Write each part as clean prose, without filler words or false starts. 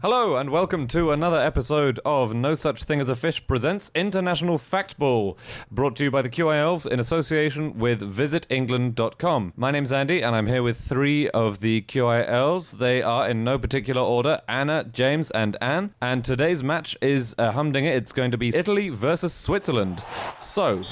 Hello and welcome to another episode of No Such Thing as a Fish presents International Factball, brought to you by the QI Elves in association with visitengland.com. My name's Andy and I'm here with three of the QI Elves. They are in no particular order, Anna, James and Anne. And today's match is a humdinger. It's going to be Italy versus Switzerland. So,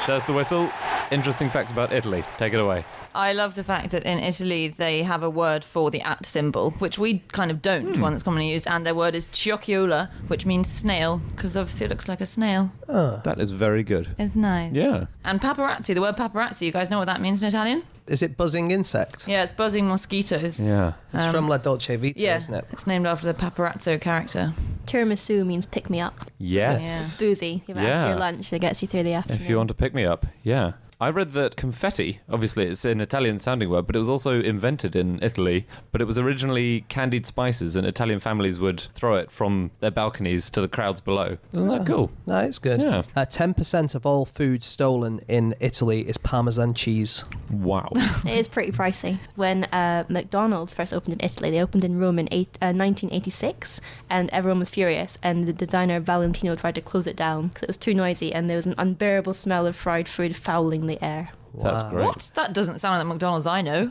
there's the whistle. Interesting facts about Italy. Take it away. I love the fact that in Italy they have a word for the at symbol, which we kind of don't, one that's commonly used, and their word is ciocchiola, which means snail, because obviously it looks like a snail. Oh. That is very good. It's nice. Yeah. And paparazzi, the word paparazzi, you guys know what that means in Italian? Is it buzzing insect? Yeah, it's buzzing mosquitoes. Yeah. It's from La Dolce Vita, Yeah, isn't it? it's named after the paparazzo character. Tiramisu means pick me up. Yes. Boozy. You have it after your lunch, it gets you through the afternoon. If you want to pick me up, yeah. I read that confetti, obviously it's an Italian sounding word, but it was also invented in Italy, but it was originally candied spices and Italian families would throw it from their balconies to the crowds below. Isn't that cool? No, it's good. Yeah. 10% of all food stolen in Italy is Parmesan cheese. Wow. It is pretty pricey. When McDonald's first opened in Italy, they opened in Rome in 1986, and everyone was furious, and the designer Valentino tried to close it down because it was too noisy, and there was an unbearable smell of fried food fouling the air. That's great. What? That doesn't sound like the McDonald's I know.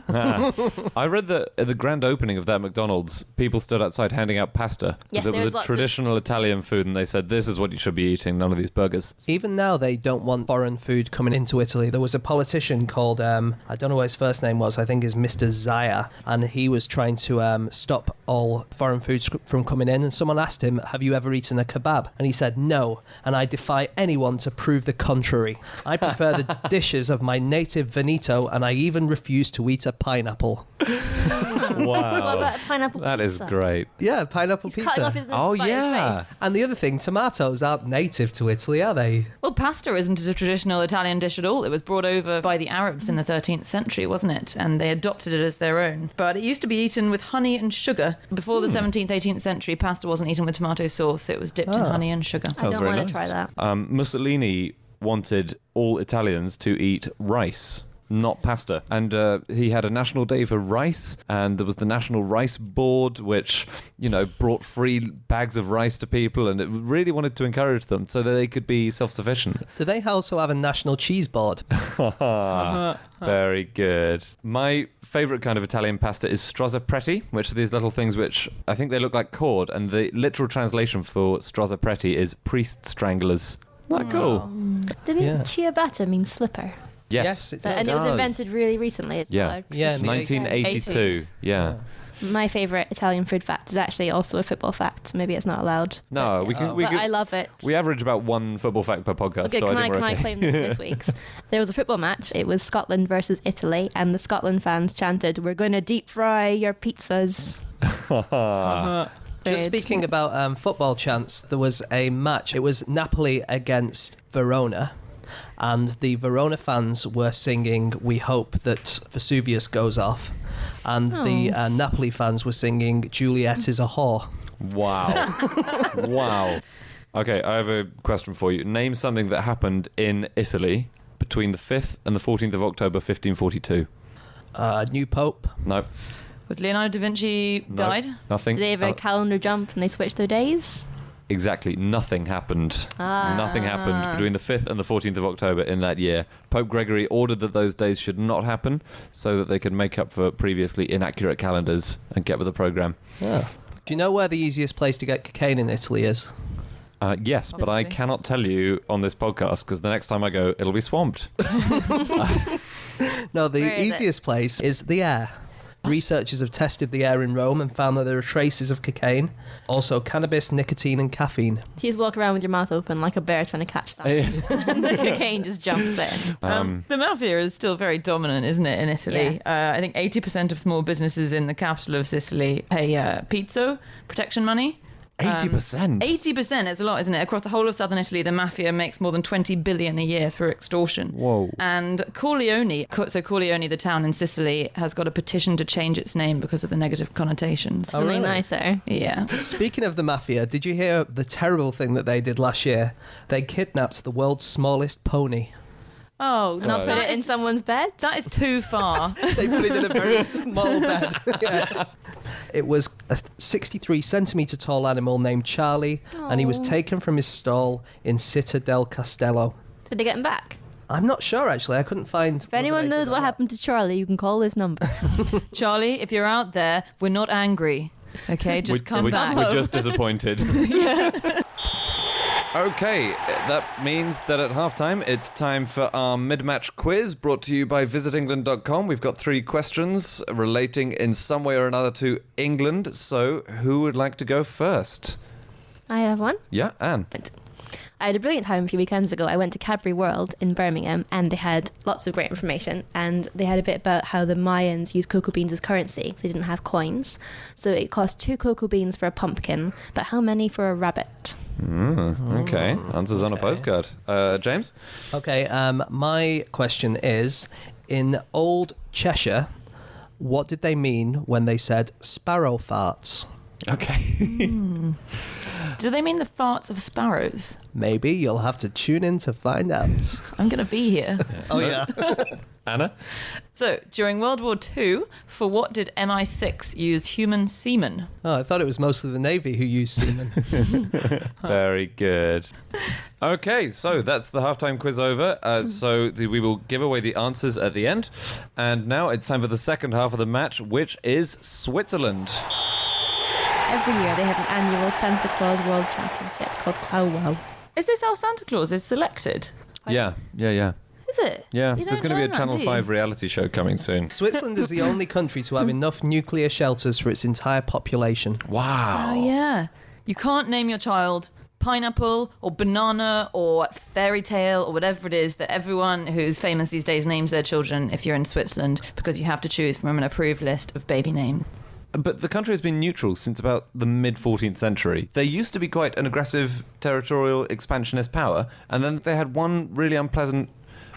I read that at the grand opening of that McDonald's, people stood outside handing out pasta. Yes, Because it there was was a traditional Italian food, and they said, this is what you should be eating, none of these burgers. Even now, they don't want foreign food coming into Italy. There was a politician called, I don't know what his first name was, I think is Mr. Zaya, and he was trying to stop all foreign foods from coming in, and someone asked him, have you ever eaten a kebab? And he said, no, and I defy anyone to prove the contrary. I prefer the dishes of my native Veneto, and I even refuse to eat a pineapple. Wow. What about a pineapple That is pizza? great. Yeah, pineapple He's pizza. cutting off his nose to spite his face. And the other thing, tomatoes aren't native to Italy, are they? Well, pasta isn't a traditional Italian dish at all. It was brought over by the Arabs in the 13th century, wasn't it? And they adopted it as their own. But it used to be eaten with honey and sugar. Before the 17th, 18th century, pasta wasn't eaten with tomato sauce. It was dipped in honey and sugar. Sounds I don't very want to nice. try that. Mussolini wanted all Italians to eat rice, not pasta. And he had a national day for rice, and there was the National Rice Board, which, brought free bags of rice to people, and it really wanted to encourage them so that they could be self-sufficient. Do they also have a national cheese board? Very good. My favourite kind of Italian pasta is strozzapreti, which are these little things which I think they look like cord, and the literal translation for strozzapreti is priest stranglers. Isn't that cool? Didn't ciabatta mean slipper? Yes. it And it was does. invented really recently. It's Yeah. Yeah, in the 1982. 80s. Yeah. My favourite Italian food fact is actually also a football fact. Maybe it's not allowed. No, we But I can. love it. We average about one football fact per podcast, Okay, so I think can we're I okay. claim this week's? There was a football match. It was Scotland versus Italy, and the Scotland fans chanted, "We're going to deep fry your pizzas." Just speaking about football chants, there was a match. It was Napoli against Verona, and the Verona fans were singing "We hope that Vesuvius goes off," and the Napoli fans were singing "Juliet is a whore." Wow. Wow. Okay, I have a question for you. Name something that happened in Italy between the 5th and the 14th of October, 1542. New Pope. No. Was Leonardo da Vinci No. died? Nothing. Did they have a calendar jump and they switched their days? Exactly. Nothing happened. Nothing happened between the 5th and the 14th of October in that year. Pope Gregory ordered that those days should not happen so that they could make up for previously inaccurate calendars and get with the programme. Yeah. Do you know where the easiest place to get cocaine in Italy is? Yes, but I Obviously. cannot tell you on this podcast because the next time I go, it'll be swamped. No, the Where is easiest place is the air. Researchers have tested the air in Rome and found that there are traces of cocaine, also cannabis, nicotine, and caffeine. You just walk around with your mouth open like a bear trying to catch something. And the cocaine just jumps in. The mafia is still very dominant, isn't it, in Italy? Yes. I think 80% of small businesses in the capital of Sicily pay pizzo, protection money. 80%? 80% is a lot, isn't it? Across the whole of southern Italy, the mafia makes more than 20 billion a year through extortion. Whoa. And Corleone, so Corleone, the town in Sicily, has got a petition to change its name because of the negative connotations. Something really? nicer. Yeah. Speaking of the mafia, did you hear the terrible thing that they did last year? They kidnapped the world's smallest pony. Oh, Not put it in someone's bed? that is too far. They put it in a very small bed. Yeah. It was a 63 centimetre tall animal named Charlie, and he was taken from his stall in Città del Castello. Did they get him back? I'm not sure, actually. I couldn't find... If anyone knows what happened to Charlie, you can call this number. Charlie, if you're out there, we're not angry. Okay, just come back. We're just disappointed. Okay, that means that at halftime it's time for our mid-match quiz brought to you by visitengland.com. We've got 3 questions relating in some way or another to England. So who would like to go first? I have one. Yeah, Anne. I had a brilliant time a few weekends ago. I went to Cadbury World in Birmingham and they had lots of great information, and they had a bit about how the Mayans used cocoa beans as currency. They didn't have coins. So it cost 2 cocoa beans for a pumpkin, but how many for a rabbit? Okay, answers on a postcard. James? Okay, my question is, in Old Cheshire, what did they mean when they said sparrow farts? Okay. Do they mean the farts of sparrows? Maybe you'll have to tune in to find out. I'm going to be here. Oh, yeah. Anna? So, during World War II, for what did MI6 use human semen? Oh, I thought it was mostly the Navy who used semen. Very good. Okay, so that's the halftime quiz over. We will give away the answers at the end. And now it's time for the second half of the match, which is Switzerland. Every year they have an annual Santa Claus World Championship called Clow Wow. Is this how Santa Claus is selected? Yeah. Is it? Yeah, You there's don't going to be a learn that, Channel do you? 5 reality show coming soon. Switzerland is the only country to have enough nuclear shelters for its entire population. Wow. Oh, yeah. You can't name your child pineapple or banana or fairy tale or whatever it is that everyone who's famous these days names their children if you're in Switzerland, because you have to choose from an approved list of baby names. But the country has been neutral since about the mid-14th century. They used to be quite an aggressive territorial expansionist power, and then they had one really unpleasant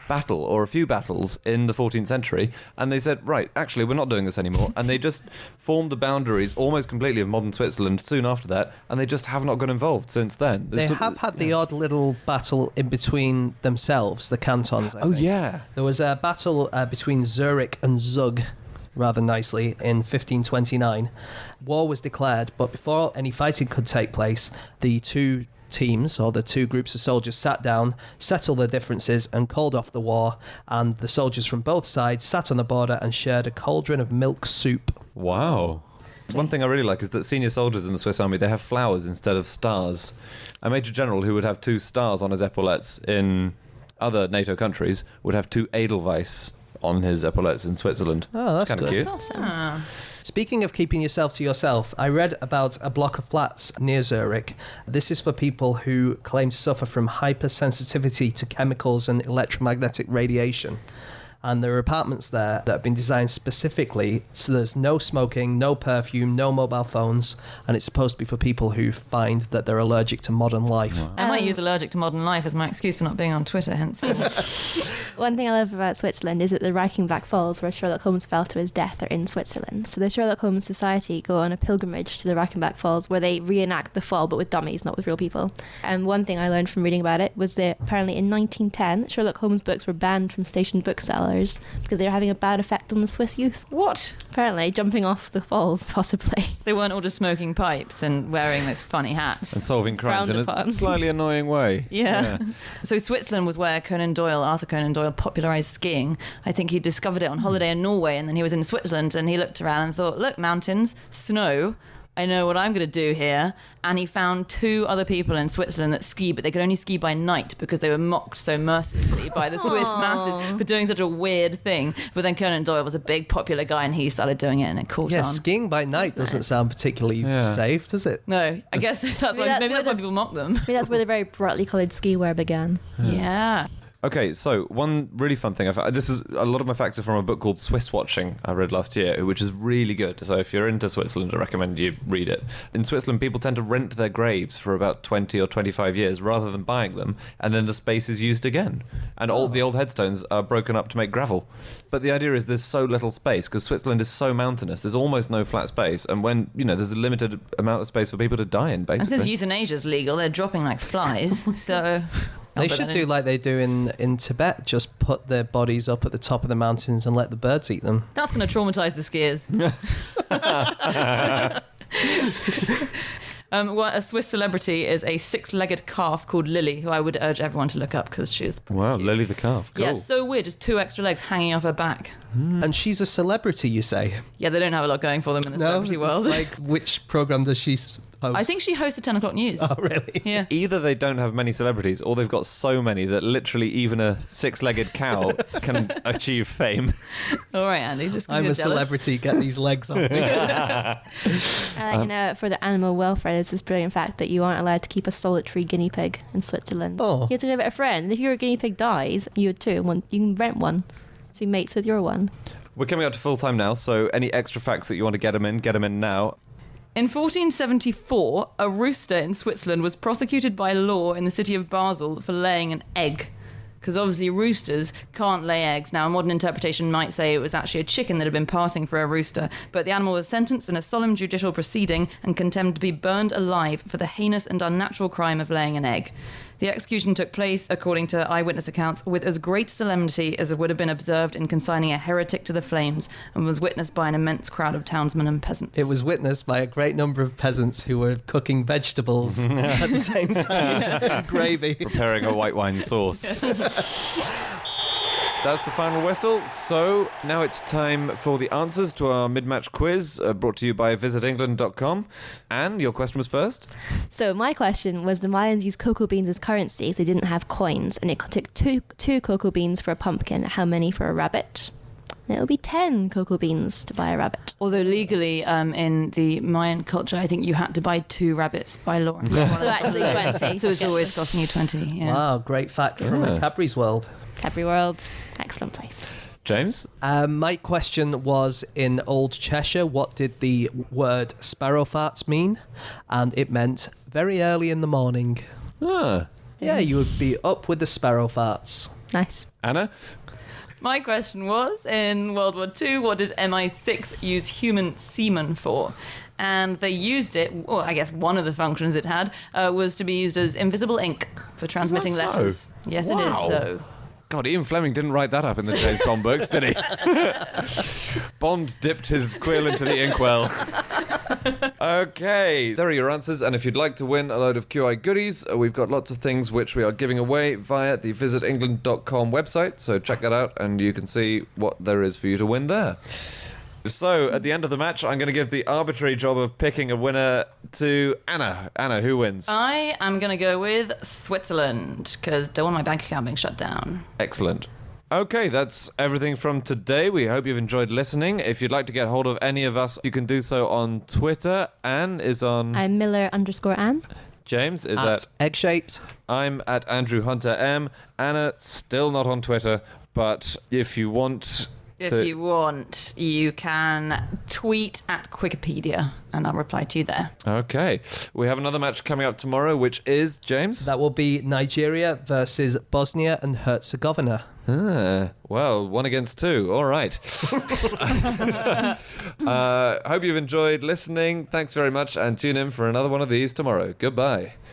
battle, or a few battles, in the 14th century, and they said, right, actually, we're not doing this anymore, and they just formed the boundaries almost completely of modern Switzerland soon after that, and they just have not got involved since then. They have had the odd little battle in between themselves, the cantons, I think. Yeah. There was a battle between Zurich and Zug, rather nicely, in 1529. War was declared, but before any fighting could take place, the two teams, or the two groups of soldiers, sat down, settled their differences, and called off the war, and the soldiers from both sides sat on the border and shared a cauldron of milk soup. Wow. One thing I really like is that senior soldiers in the Swiss army, they have flowers instead of stars. A major general who would have 2 stars on his epaulettes in other NATO countries would have 2 Edelweiss on his epaulettes in Switzerland. Oh, that's kind of good. cute. That's awesome. Speaking of keeping yourself to yourself, I read about a block of flats near Zurich. This is for people who claim to suffer from hypersensitivity to chemicals and electromagnetic radiation. And there are apartments there that have been designed specifically so there's no smoking, no perfume, no mobile phones, and it's supposed to be for people who find that they're allergic to modern life. Wow. I might use allergic to modern life as my excuse for not being on Twitter, hence. One thing I love about Switzerland is that the Reichenbach Falls, where Sherlock Holmes fell to his death, are in Switzerland. So the Sherlock Holmes Society go on a pilgrimage to the Reichenbach Falls where they reenact the fall, but with dummies, not with real people. And one thing I learned from reading about it was that apparently in 1910, Sherlock Holmes books were banned from station booksellers because they were having a bad effect on the Swiss youth. What? Apparently, jumping off the falls, possibly. They weren't all just smoking pipes and wearing those funny hats. And solving crimes in Frowned a upon. slightly annoying way. Yeah. So Switzerland was where Arthur Conan Doyle popularised skiing. I think he discovered it on holiday in Norway, and then he was in Switzerland and he looked around and thought, look, mountains, snow, I know what I'm going to do here. And he found 2 other people in Switzerland that ski, but they could only ski by night because they were mocked so mercilessly by the Swiss masses for doing such a weird thing. But then Conan Doyle was a big popular guy and he started doing it and it caught Yeah, on. skiing by night doesn't sound particularly safe, does it? No, I guess that's why people mock them. Maybe that's where the very brightly coloured ski wear began. Yeah. Okay, so one really fun thing. This is a lot of my facts are from a book called Swiss Watching I read last year, which is really good. So if you're into Switzerland, I recommend you read it. In Switzerland, people tend to rent their graves for about 20 or 25 years rather than buying them, and then the space is used again. And all the old headstones are broken up to make gravel. But the idea is there's so little space because Switzerland is so mountainous. There's almost no flat space, and when there's a limited amount of space for people to die in, And basically. since euthanasia's legal, they're dropping like flies. So They should do like they do in Tibet, just put their bodies up at the top of the mountains and let the birds eat them. That's going to traumatise the skiers. A Swiss celebrity is a 6-legged calf called Lily, who I would urge everyone to look up because she is Wow, cute. Lily the calf. Cool. Yeah, it's so weird. Just 2 extra legs hanging off her back. And she's a celebrity, you say? Yeah, they don't have a lot going for them in the celebrity world. Like, which program does she host? I think she hosts the 10 o'clock news. Oh, really? Yeah. Either they don't have many celebrities, or they've got so many that literally even a 6-legged cow can achieve fame. All right, Andy, just I'm a jealous. celebrity, get these legs off me. For the animal welfare, there's this brilliant fact that you aren't allowed to keep a solitary guinea pig in Switzerland. Oh. You have to give it a friend. And if your guinea pig dies, you would too. You can rent one to be mates with your one. We're coming up to full time now, so any extra facts that you want to get them in now. In 1474, a rooster in Switzerland was prosecuted by law in the city of Basel for laying an egg. Because obviously roosters can't lay eggs. Now, a modern interpretation might say it was actually a chicken that had been passing for a rooster, but the animal was sentenced in a solemn judicial proceeding and condemned to be burned alive for the heinous and unnatural crime of laying an egg. The execution took place, according to eyewitness accounts, with as great solemnity as it would have been observed in consigning a heretic to the flames, and was witnessed by an immense crowd of townsmen and peasants. It was witnessed by a great number of peasants who were cooking vegetables at the same time. Gravy. Preparing a white wine sauce. That's the final whistle. So now it's time for the answers to our mid-match quiz, brought to you by visitengland.com. Anne, your question was first. So my question was, the Mayans used cocoa beans as currency, so they didn't have coins, and it took two cocoa beans for a pumpkin. How many for a rabbit? And it'll be 10 cocoa beans to buy a rabbit. Although legally, in the Mayan culture, I think you had to buy 2 rabbits by law. So actually 20. So it's always costing you 20. Yeah. Wow, great fact from Yeah. Cadbury's World. Cadbury World, excellent place. James? My question was, in Old Cheshire, what did the word sparrow farts mean? And it meant very early in the morning. Ah. Yeah, you would be up with the sparrow farts. Nice. Anna? My question was, in World War II, what did MI6 use human semen for? And they used it, well, I guess one of the functions it had was to be used as invisible ink for transmitting Is that so? letters. Yes, it is Wow. so. God, Ian Fleming didn't write that up in the James Bond books, did he? Bond dipped his quill into the inkwell. Okay, there are your answers, and if you'd like to win a load of QI goodies, we've got lots of things which we are giving away via the visitengland.com website, so check that out and you can see what there is for you to win there. So, at the end of the match, I'm going to give the arbitrary job of picking a winner to Anna. Anna, who wins? I am going to go with Switzerland, because don't want my bank account being shut down. Excellent. Okay, that's everything from today. We hope you've enjoyed listening. If you'd like to get hold of any of us, you can do so on Twitter. Anne is on... I'm Miller_Anne. James is At egg-shaped. I'm at Andrew Hunter M. Anna, still not on Twitter, but if you want... If you want, you can tweet at Wikipedia, and I'll reply to you there. Okay. We have another match coming up tomorrow, which is, James? That will be Nigeria versus Bosnia and Herzegovina. Well, 1 against 2. All right. Hope you've enjoyed listening. Thanks very much, and tune in for another one of these tomorrow. Goodbye.